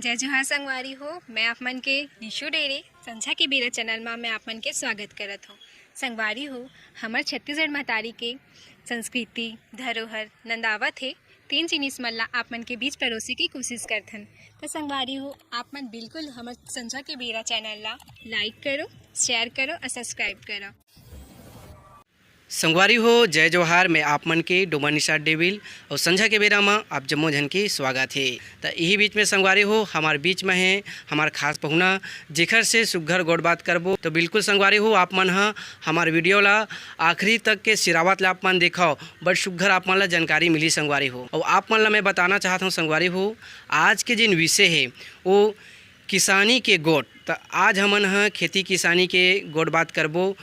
जय जोहार संगवारी हो। मैं आप मन के निशु डेरे संझा के बेरा चैनल में मैं आप मन के स्वागत करत हूँ। संगवारी हो, हमार छत्तीसगढ़ महतारी के संस्कृति धरोहर नंदावत है। तीन जिनिस मन ला आप मन के बीच परोसे की कोशिश करथन। तो संगवारी हो, आप मन बिल्कुल हमार संझा के बेरा चैनल ला लाइक करो, शेयर करो और सब्सक्राइब करो। संगवारी हो, जय जोहार। मैं आप मन के डोमा निषाद डेविल और संझा के बेरा में आप जम्मो जन के स्वागत है। तो यही बीच में संगवारी हो, हमारे बीच में है हमार खास पहुना जेखर से सुघर गोड़ बात करबो। तो बिल्कुल संगवारी हो, आप मन हमार वीडियो ला आखिरी तक के सिरावत ला आप मन देखो, बड़ सुघर आप मन ला जानकारी मिली संगवारी हो। और आप मन ला मैं बताना चाहता हूँ संगवारी हो, आज के जिन विषय है वो किसानी के गोड़। तो आज हमन खेती किसानी के गोड़ बात करबो।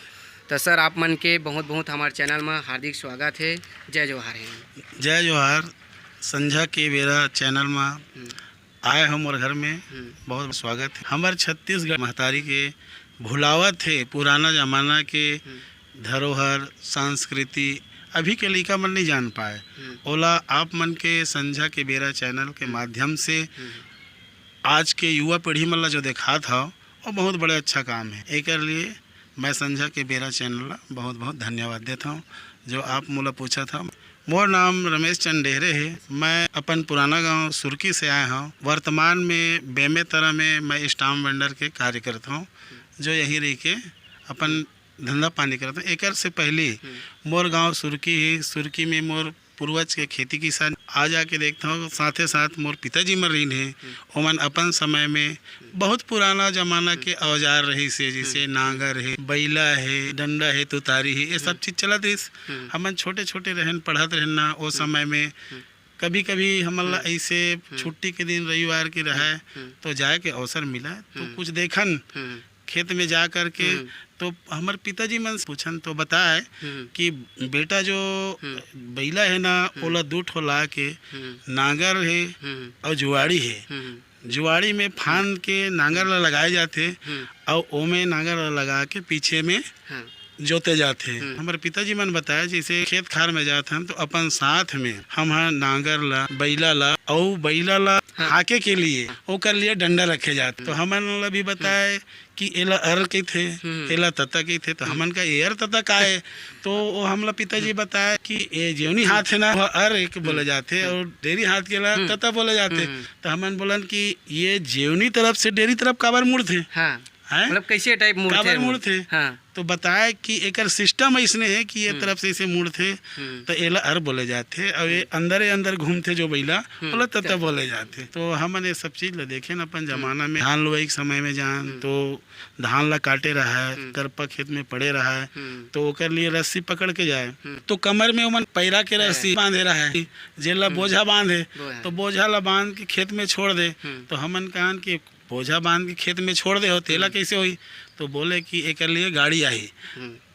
तो सर, आप मन के बहुत बहुत हमारे चैनल में हार्दिक स्वागत है। जय जोहार है। जय जोहार। संझा के बेरा चैनल में आए हम और घर में बहुत स्वागत है। हमारे छत्तीसगढ़ महतारी के भुलावत है पुराना जमाना के धरोहर संस्कृति अभी के लड़का मन नहीं जान पाए। ओला आप मन के संझा के बेरा चैनल के माध्यम से आज के युवा पीढ़ी मन ला जो देखा था वो बहुत बड़े अच्छा काम है। एक लिए मैं संझा के बेरा चैनल ला बहुत बहुत धन्यवाद देता हूँ। जो आप मोला पूछा था, मोर नाम रमेश चंद डेहरे है। मैं अपन पुराना गांव सुरकी से आया हूँ। वर्तमान में बेमे तरह में मैं स्टाम्प वेंडर के कार्य करता हूँ, जो यहीं रह के अपन धंधा पानी करता हूँ। एक से पहले मोर गांव सुरकी है। सुरकी में मोर पूर्वज के खेती किसान आ जाके देखता हूँ। साथ ही साथ मोर पिताजी मर रही है, ओमन अपन समय में बहुत पुराना जमाना के औजार रही से, जैसे नांगर है, बैला है, डंडा है, तुतारी है, ये सब चीज़ चलत रही। हमन छोटे छोटे रहन पढ़त रहना वो समय में। कभी कभी हमला ऐसे छुट्टी के दिन रविवार के रहा तो जाए के अवसर मिला तो कुछ देखन खेत में जा कर के। तो हमारे पिताजी मन पूछन तो बताए कि बेटा जो बैला है ना, ओला दू ठो ला के नांगर है और जुआड़ी है। जुआड़ी में फांद के नांगर ला लगाए जाते और ओमे नांगर ला लगा के पीछे में जोते जाते हैं। हमारे पिताजी मन बताया जैसे खेत खार में जाते हैं तो अपन साथ में हम नांगर ला बैला ला और बैला ला हाके के लिए ओकर लिए डंडा रखे जाते। तो हमन ला भी बताए कि एला अर के थे, एला तता के थे। तो हमन का एर तता का है, तो वो हमला पिताजी बताया कि ये जेवनी हाथ है ना वह अर एक बोले जाते और डेरी हाथ के ला तता बोले जाते। तो हमन बोलन कि ये जेवनी तरफ से डेरी तरफ काबर मुड़ थे, मतलब कैसे टाइप मुड़ थे। तो बताया कि एक सिस्टम ऐसने है कि ये तरफ से इसे मुड़ थे तो एला अर बोले जाते और ये अंदर घूमते जो बैला बोला तता बोले जाते। तो हमन ये सब चीज़ ला देखे न अपन जमाना में धान लुवाई के समय में जान तो धान ला काटे रहा है, करपा खेत में पड़े रहा है तो ओकर लिए रस्सी पकड़ के जाए तो कमर में ओमन पैरा के रस्सी बांधे रहा है, जेला बोझा बांधे तो बोझा ला बांध के खेत में छोड़ दे। तो हमन कहन कि बोझा बांध के खेत में छोड़ दे हो तेला कैसे हुई। तो बोले कि एक लिए गाड़ी आई।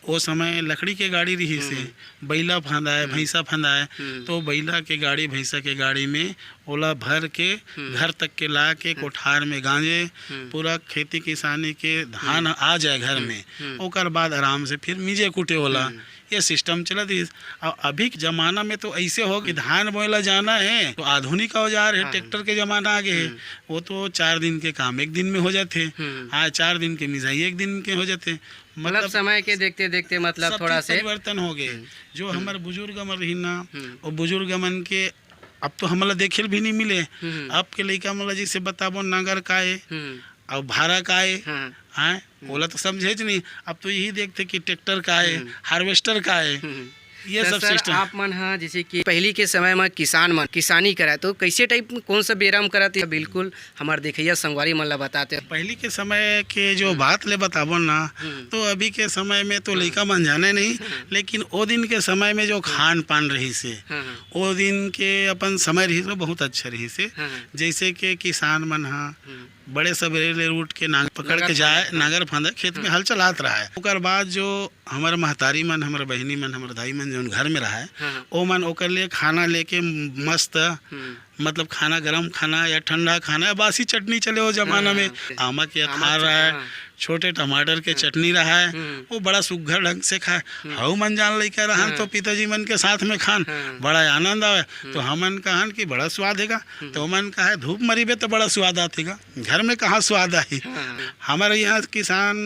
वो समय लकड़ी के गाड़ी रही से बैला फंदाए भैंसा फंदाए तो बैला के गाड़ी भैंसा के गाड़ी में ओला भर के घर तक के ला के कोठार में गांजे पूरा खेती किसानी के धान आ जाए घर में। ओकर बाद आराम से फिर मीजे कुटे होला ये सिस्टम चला थी। और अभी के ज़माना में तो ऐसे हो कि धान बोएला जाना है तो आधुनिक औजार है, ट्रैक्टर के ज़माना आ गए है। वो तो 4 दिन के काम 1 दिन में हो जाते, आज 4 दिन के मिजाई 1 दिन के हो जाते। मतलब समय के देखते देखते मतलब थोड़ा से परिवर्तन हो गए। जो हमारे बुजुर्ग मन रही ना और बुजुर्ग मन के अब तो हमला देखे भी नहीं मिले। अब के लड़का मतलब जैसे बताबो नांगर का है और भाड़ा का है बोला तो समझे नहीं। अब तो यही देखते कि ट्रैक्टर का है, हार्वेस्टर का है, ये सब सिस्टम। आप मन जैसे कि पहली के समय में किसान मन किसानी करा तो कैसे टाइप कौन सा बेराम कराते बिल्कुल हमारे देखिया संगवारी मन ला बताते। पहली के समय के जो बात ले बताबो ना तो अभी के समय में तो लड़का मन जाने नहीं, लेकिन वो दिन के समय में जो खान पान रही से वो दिन के अपन समय रही तो बहुत अच्छा रही से। जैसे कि किसान मन बड़े सवेरे उठ के नांगर पकड़ के जाए, नांगर फांदा खेत में हल चलात रहा है। ओकर बाद जो हमारे महतारी मन, हमारे बहनी मन, हमारे दाई मन जो घर में रहा है वो मन ओकर लिए खाना लेके मस्त मतलब खाना गरम खाना या ठंडा खाना या बासी चटनी चले वो जमाना में आमा के अखार रहा है, छोटे टमाटर के चटनी रहा है वो बड़ा सुघर ढंग से खाए। हऊ मन जान लेकर रहन तो पिताजी मन के साथ में खान बड़ा आनंद आवे। तो हमन कहन कि बड़ा स्वाद हैगा, तो मन कहा धूप मरीबे तो बड़ा स्वाद आतेगा, घर में कहाँ स्वाद आई। हमारे यहाँ किसान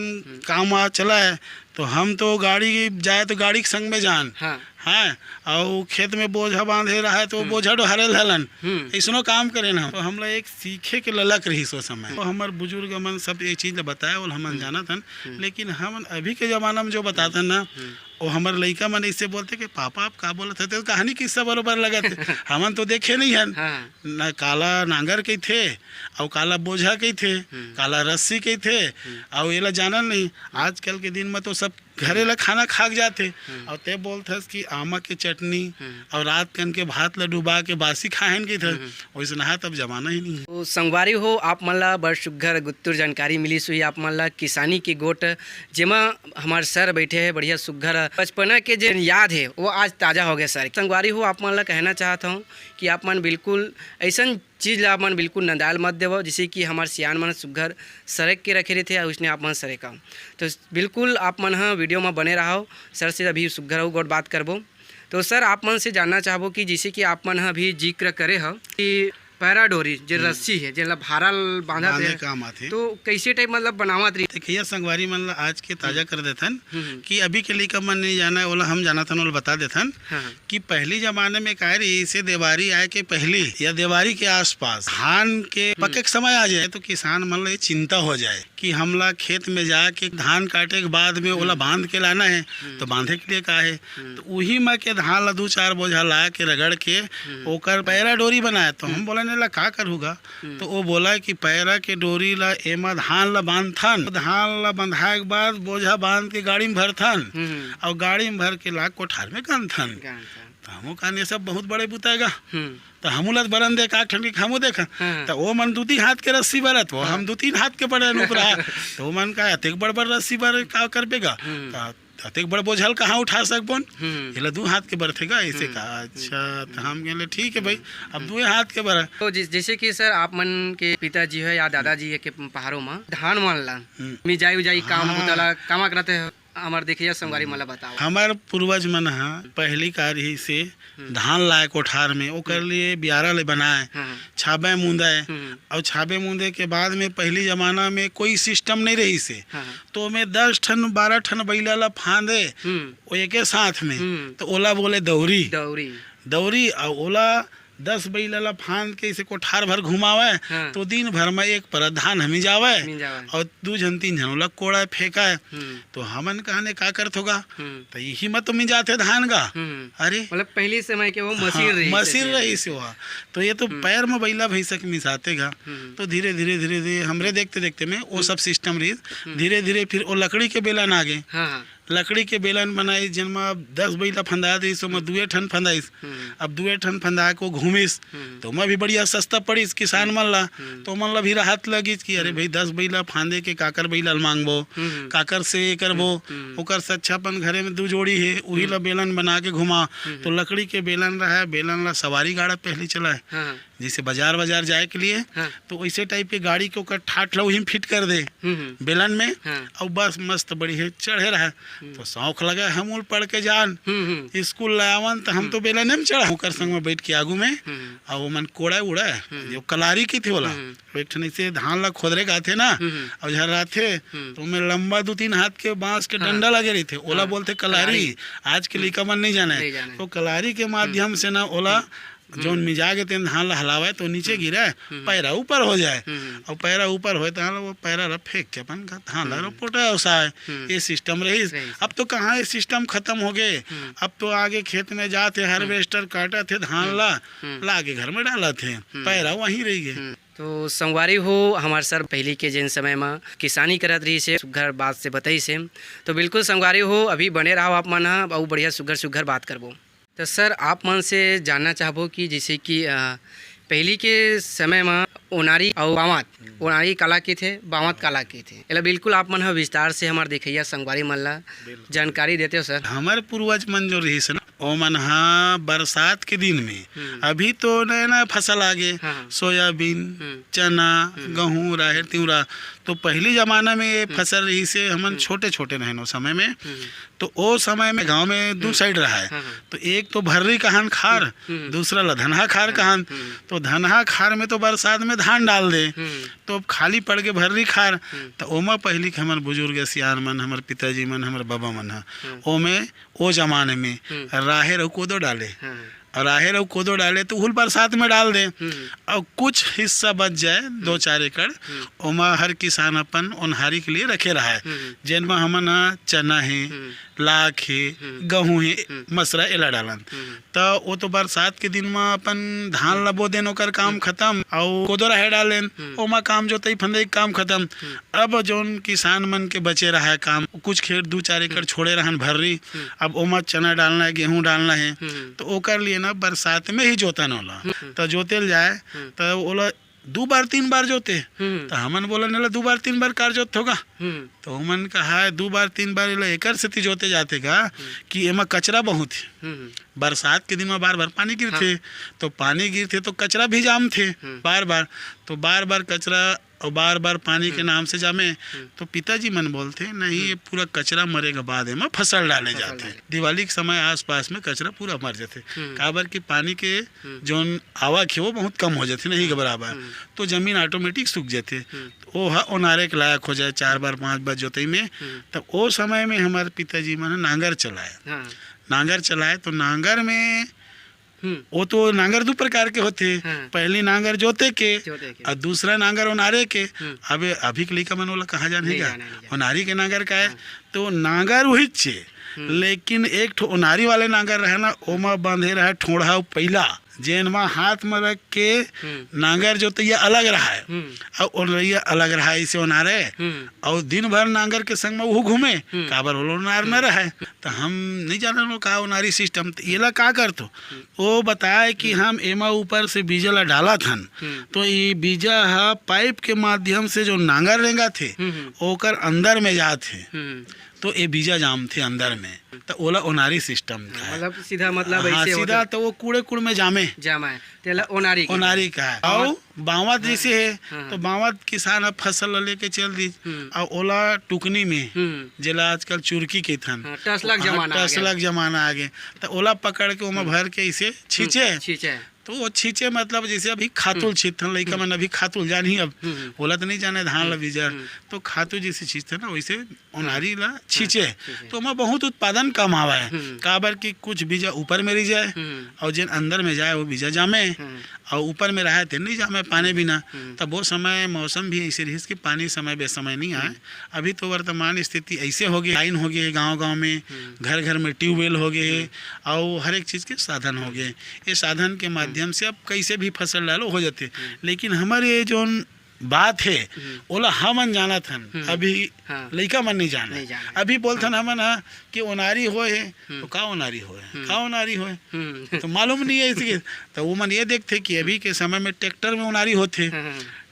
काम चला है तो हम तो गाड़ी जाए तो गाड़ी के संग में जान हाँ और खेत में बोझा बांधे रहा है तो बोझा हरल हलन इसनो काम करे ना। तो हम लोग एक सीखे के ललक रही सो समय तो हमारे बुजुर्ग मन सब ये चीज़ बताया और हम जाना था। लेकिन हम अभी के ज़माना में जो बताते ना वो हमारे लड़का मन इससे बोलते कि पापा आप का बोलते थे, तो कहानी किस्सा बरोबर लगा थे। हमन तो देखे नहीं हैं न काला नांगर के थे और काला बोझा के थे, काला रस्सी के थे और ये ला जाना नहीं। आजकल के दिन में तो सब घरे ला खाना खा जाते और ते बोलते कि आमा के चटनी और रात कन के भात ला डुबा के बासी खाएन के थे, वैसे नहा तब जमाना ही नहीं। तो संगवारी हो आप मन ला बड़ सुघर गुत्तुर जानकारी मिली सुई आप मन ला किसानी के गोट जेमा हमारे सर बैठे हैं बढ़िया सुघर बचपना के जो याद है वो आज ताज़ा हो गया सर। संगवारी हो आप मन ला कहना चाहता हूँ कि आप मन बिल्कुल ऐसा चीज़ ला मन बिल्कुल नदाल मत देवो जिसे कि हमारे सियान मन सुघर सरक के रखे रहते और उसने आप मन सरेका। तो बिल्कुल आप मन हाँ वीडियो में बने रहो, सर से अभी सुघर हो गोट बात करबो। तो सर आप मन से जानना चाहबो कि जैसे कि आप मन अभी जिक्र करे हो कि पैरा डोरी जो रस्सी है जो भारा बांधा काम आते तो कैसे टाइप मतलब बनावत रही। देखिए संगवारी मन आज के ताजा कर देथन कि अभी के लिए मन नहीं जाना है ओला हम जाना था ओला बता देथन कि पहली जमाने में कह रही इसे देवारी आए के पहले या देवारी के आसपास धान के पके के समय आ जाए तो किसान मन ये चिंता हो जाए कि हमला खेत में जाके धान काटे के बाद में ओला बांध के लाना है। तो बांधे के लिए का है तो वही में के धान ला 2-4 बोझा ला के रगड़ के ओकर पैरा डोरी बनाया। तो हम बोला ला का करूँगा तो वो बोला कि पैरा के डोरी ला एमा धान ला बांधथन, धान ला बंधाए के बाद बोझा बांध के गाड़ी में भरथन और गाड़ी में भर के ला कोठार में गांधथन। तो हमो कहने सब बहुत बड़े बुताएगा तो हमू लत बरन दे का ठंडी हमू देखा तो वो मन 2-3 हाथ के रस्सी बरत वो हम 2-3 हाथ के पड़े ऊपरा तो वो मन का अतेक बड़ बड़ रस्सी बर का कर पेगा अतेक बड़ बोझल कहाँ उठा सकबोन ये 2 हाथ के बरथेगा ऐसे कहा। अच्छा तो हम कहले ठीक है भाई अब 2 हाथ के बर। तो जैसे कि सर आप मन के पिताजी है या दादाजी है के पहाड़ों में धान मन ला मिजाई उजाई काम बुतला कामा करते हो हमार देखिए संगवारी मला बताओ। हमार पूर्वज मन हा पहली कार ही से धान लाए कोठार में ओकर लिए बियारा ले बनाए छाबे मूंदे और छाबे मूंदे के बाद में पहली जमाना में कोई सिस्टम नहीं रही से तो मैं 10 ठन 12 ठन बैला ला फांदे वो एक साथ में तो ओला बोले दौरी दौरी दौरी और ओला 10 बैला ला फांद के इसे कोठार भर घुमावे तो दिन भर में एक परत धान हमी जावे और 2 जन 3 जन ओला कोड़ा फेंका है। तो हमन कहने का करत होगा तो यही मत मिल जाते धान का। अरे मतलब पहले समय के वो मशीन रही मशीन रही से हुआ तो ये तो पैर में बैला भैंसा के मिसातेगा। तो धीरे धीरे धीरे धीरे हमरे देखते देखते में वो सब सिस्टम रही धीरे धीरे फिर वो लकड़ी के बेलन आ गए। लकड़ी के बेलन बनाई जिनमें अब 10 बैला फंदा दी सो मैं 2 ठन फंदाइस अब 2 ठन फंदा को घूमिस तो मैं भी बढ़िया सस्ता पड़ीस किसान मन ला। तो मन ला भी राहत लगिस कि अरे भाई 10 बैला फांदे के काकर बैला मांगबो काकर से करबो ओकर से अच्छापन घरे में 2 जोड़ी है वही ला बेलन बना के घुमा। तो लकड़ी के बेलन रहा बेलन ला सवारी गाड़ा पहले चला है जैसे बाजार जाए के लिए तो वैसे टाइप के गाड़ी के ओकर ठाठ ला वही फिट कर दे बेलन में और बस मस्त बढ़िया चढ़े रहा। तो शौक लगा हम उल पढ़ के जान स्कूल लावन तो हम तो बेलन में चढ़ा ओकर संग में बैठ के आगू में और वो मन कोड़ा उड़ा जो कलारी की थी बोला एक ठन से धान ला खोदरे का थे ना और झर्रा थे तो मैं लंबा 2-3 हाथ के बांस के डंडा लगे रही थे ओला बोलते कलारी। आज के लड़का मन नहीं जाने तो कलारी के माध्यम से ना ओला जो मिजागे तेन धान ला हलावे तो नीचे गिरे पैरा ऊपर हो जाए और पैरा ऊपर हो तो वो पैरा रख फेंक के अपन धान ला पोटा उसाए ये सिस्टम रही। अब तो कहाँ ये सिस्टम खत्म हो गए। अब तो आगे खेत में जाते हार्वेस्टर काटा थे धान ला के घर में डाला थे पैरा वहीं रह गए। तो संगवारी हो हमारे सर पहले के जिन समय में किसानी करत रही से सुघर बात से बताई से तो बिल्कुल संगवारी हो अभी बने रहो आप मन और बढ़िया सुघर बात करबो। तो सर आप मन से जानना चाहबो कि जैसे कि पहले के समय में ओनारी और बावत ओनारी कला के थे बावत कला के थे एला बिल्कुल आप मन विस्तार से हमारे देखिए संगवारी मन ला जानकारी देते हो सर। हमारे पूर्वज मन जो रही से ना ओमन हाँ बरसात के दिन में अभी तो नया नया फसल आ गए, हाँ। सोयाबीन, चना, गेहूँ, राहर, तिवरा। तो पहली जमाना में ये फसल रही से हमन छोटे छोटे रहनो समय में, तो ओ समय में गांव में दो साइड रहा है। तो एक तो भर्री कहान खार, दूसरा लधनहा खार कहान। तो धनहा खार में तो बरसात में धान डाल दे, तो अब खाली पड़ के भर्री खार। तो ओमा पहली के हमारे बुजुर्ग सियान मन, हमारे पिताजी मन, हमारे बाबा मन है, ओमे ओ जमाने में राहेर और कोदो डाले, और राहेर और कोदो डाले तो हुल बरसात में डाल दे। और कुछ हिस्सा बच जाए 2-4 एकड़, ओमा हर किसान अपन ओनहारी के लिए रखे रहा है, जिनमें हमन चना है, लाख है, गेहूँ है, मसरा एला डालन। तो वो तो बरसात के दिन में अपन धान ला बो देन, ओकर काम खत्म, और कोदो राहेर डालेन, ओमा काम जोतई फंदई काम खत्म। अब जोन किसान मन के बचे रहा है काम, कुछ खेत 2-4 एकड़ छोड़े रहन भर्री, अब ओमा चना डालना है, गेहूँ डालना है, तो ओकर लिए ना बरसात में ही जोतन होला। तो जोतेल जाए तो ओला 2 बार 3 बार जोते। तो हमन बोला नेला 2 बार 3 बार कार जोत होगा। तो हमन कहा है 2 बार 3 बार एकर से जोते जाते का कि एमा कचरा बहुत है। बरसात के दिन में बार बार पानी गिरते, तो पानी गिरते तो कचरा भी जाम थे बार बार, तो बार बार कचरा और बार बार पानी के नाम से जामे। तो पिताजी मन बोलते नहीं, ये पूरा कचरा मरेगा बाद में फसल डाले जाते। दिवाली के समय आसपास में कचरा पूरा मर जाते, काबर कि पानी के जोन आवक है वो बहुत कम हो जाते नहीं के बराबर, तो जमीन ऑटोमेटिक सूख जाते, वो ओनारे के लायक हो जाए 4 बार 5 बार जोतई में। तब वो समय में हमारे पिताजी मन नांगर चलाए, नांगर चलाए। तो नांगर में वो तो नांगर 2 प्रकार के होते, पहली नांगर जोते के और दूसरा नांगर ओनारे के। अब अभी के लइका मन ओला कहाँ जाने का, ओनारी के नांगर का है। तो नांगर वही चे, लेकिन एक ठो ओनारी वाले नांगर रहे ना, ओमा बांधे रहे ठोड़ा पहला, जेन में हाथ में रख के नांगर जोतैया अलग रहा है और ओनरैया अलग रहा है, इसे ओनारे। और दिन भर नांगर के संग में वो घूमे, काबर ओनार न रहा है। तो हम नहीं जाने का ओनारी सिस्टम। तो ये ला का करतो, वो बताए कि हम एमा ऊपर से बीजा ला डाला थन, तो ये बीजा हा पाइप के माध्यम से जो नांगर रेंगा थे ओकर अंदर में जाते, तो ये बीजा जाम थे अंदर में। तो ओला ओनारी सिस्टम था, मतलब सीधा मतलब हाँ, ऐसे सीधा तो वो कूड़े कूड़ में जामे है, तेला ओनारी का है। और बावत जैसे है, तो बावत किसान अब फसल लेके चल दी, और ओला टुकनी में जेला आजकल चुरकी के थन, टसलक जमाना आ गए, तो ओला पकड़ के ओमा भर के इसे छींचे। तो वो छींचे मतलब जैसे अभी खातुल छींचन लइका मन, अभी खातुल जानी, अब बोला तो नहीं जाने धान ला बीजा, तो खातुल जैसे छींचते ना वैसे ओनारी ला छींचे। तो वहाँ बहुत उत्पादन कम आवा है, काबर कि कुछ बीजा ऊपर में रह जाए और जिन अंदर में जाए वो बीजा जामे, और ऊपर में रहा तो नहीं जामे पानी बिना। तब वो समय मौसम भी ऐसे रही कि पानी समय बेसमय नहीं आए। अभी तो वर्तमान स्थिति ऐसे हो गई, लाइन हो गए गाँव में, घर घर में ट्यूबवेल हो गए, और हर एक चीज़ के साधन हो गए। ये साधन के माध्यम से अब कैसे भी फसल डालो हो जाते। लेकिन हमारे जो बात है ओला हमन जाना थन, अभी लइका मन नहीं जाने। अभी बोलथन हमन कि ओनारी होए है, तो का ओनारी होए, का ओनारी होए, तो मालूम नहीं है इसके। तो वो मन ये देखते कि अभी के समय में ट्रैक्टर में ओनारी होते,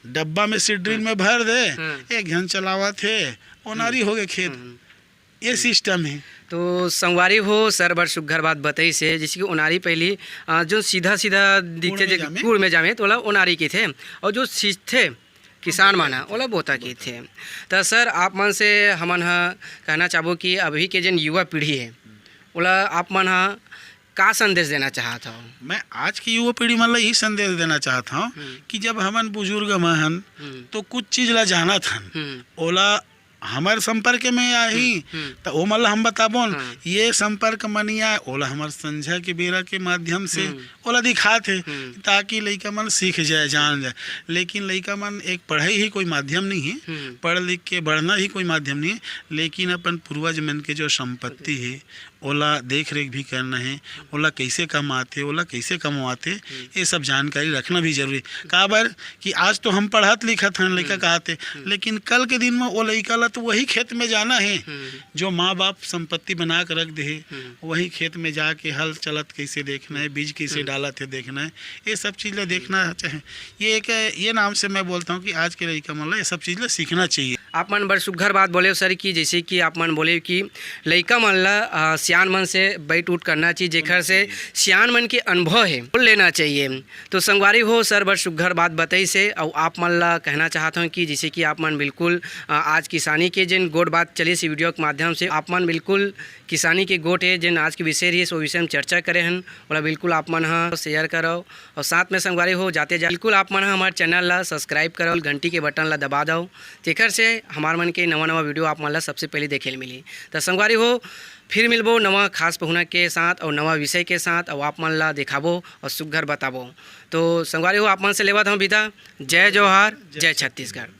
डब्बा में सीड ड्रिल में भर दे, एक घन चलावा थे, ओनारी हो गए खेत। ये सिस्टम है। तो संगवारी हो सर बड़ सुघर बात बताई से, जैसे कि ओनारी पहली जो सीधा दिखते कूड़ में जामे तो ओला ओनारी के थे, और जो सीधे किसान माना ओला बोता की थे। तो सर आप मन से हमन कहना चाहबो कि अभी के जन युवा पीढ़ी है ओला आप मन का संदेश देना चाहता हूँ? मैं आज की युवा पीढ़ी मतलब यही संदेश देना चाहता हूँ कि जब हमन बुजुर्ग महन तो कुछ चीज़ ला जाना थन, ओला हमारे संपर्क में आई तो वो मतलब हम बताबो ये संपर्क मनिया ओला हमारे संझा के बेरा के माध्यम से ओला दिखाते, ताकि लइका मन सीख जाए, जान जाए। लेकिन लइका मन एक पढ़ाई ही कोई माध्यम नहीं है, पढ़ लिख के बढ़ना ही कोई माध्यम नहीं है, लेकिन अपन पूर्वज मन के जो संपत्ति है ओला देख रेख भी करना है, ओला कैसे कमाते, ओला कैसे कमवाते, ये सब जानकारी रखना भी जरूरी। काबर कि आज तो हम पढ़त लिखत हैं लइका कहते, लेकिन कल के दिन में वो लइका ला तो वही खेत में जाना है जो माँ बाप संपत्ति बना कर रख दे, वही खेत में जाके हल चलत कैसे देखना है, बीज कैसे डालत है देखना है, ये सब चीज़ देखना चाहे। ये नाम से मैं बोलता हूँ कि आज के लइका मन ये सब चीज़ सीखना चाहिए। आप मन बड़ सुघर बात बोले सर कि जैसे कि आप मन बोले कि लइका मन ला सियान मन से बैठ उठ करना चाहिए, जेखर से सियान मन के अनुभव है बोल लेना चाहिए। तो संगवारी हो सर बड़ सुघर बात बताई से और आप मन ला कहना चाहता हूँ कि जैसे कि आप मन बिल्कुल आज किसानी के जिन गोट बात चली इस वीडियो के माध्यम से आप मन बिल्कुल किसानी के गोट है जिन आज के विषय रही वो विषय में चर्चा करे हन बोला बिल्कुल आप मन हाँ शेयर करो और साथ में संगवारी हो जाते जा बिल्कुल आप मन हमारे चैनल ला सब्सक्राइब करो, घंटी के बटन ला दबा दो, जेकर से हमार मन के नवा वीडियो आप मन ला सबसे पहले देखे ले मिली। तो संगवारी हो फिर मिलबो नवा खास पहुना के साथ और नवा विषय के साथ और आप मन ला दिखाबो और सुघर बताबो। तो संगवारी हो आप मन से लेवत हम विदा। जय जोहार, जय छत्तीसगढ़।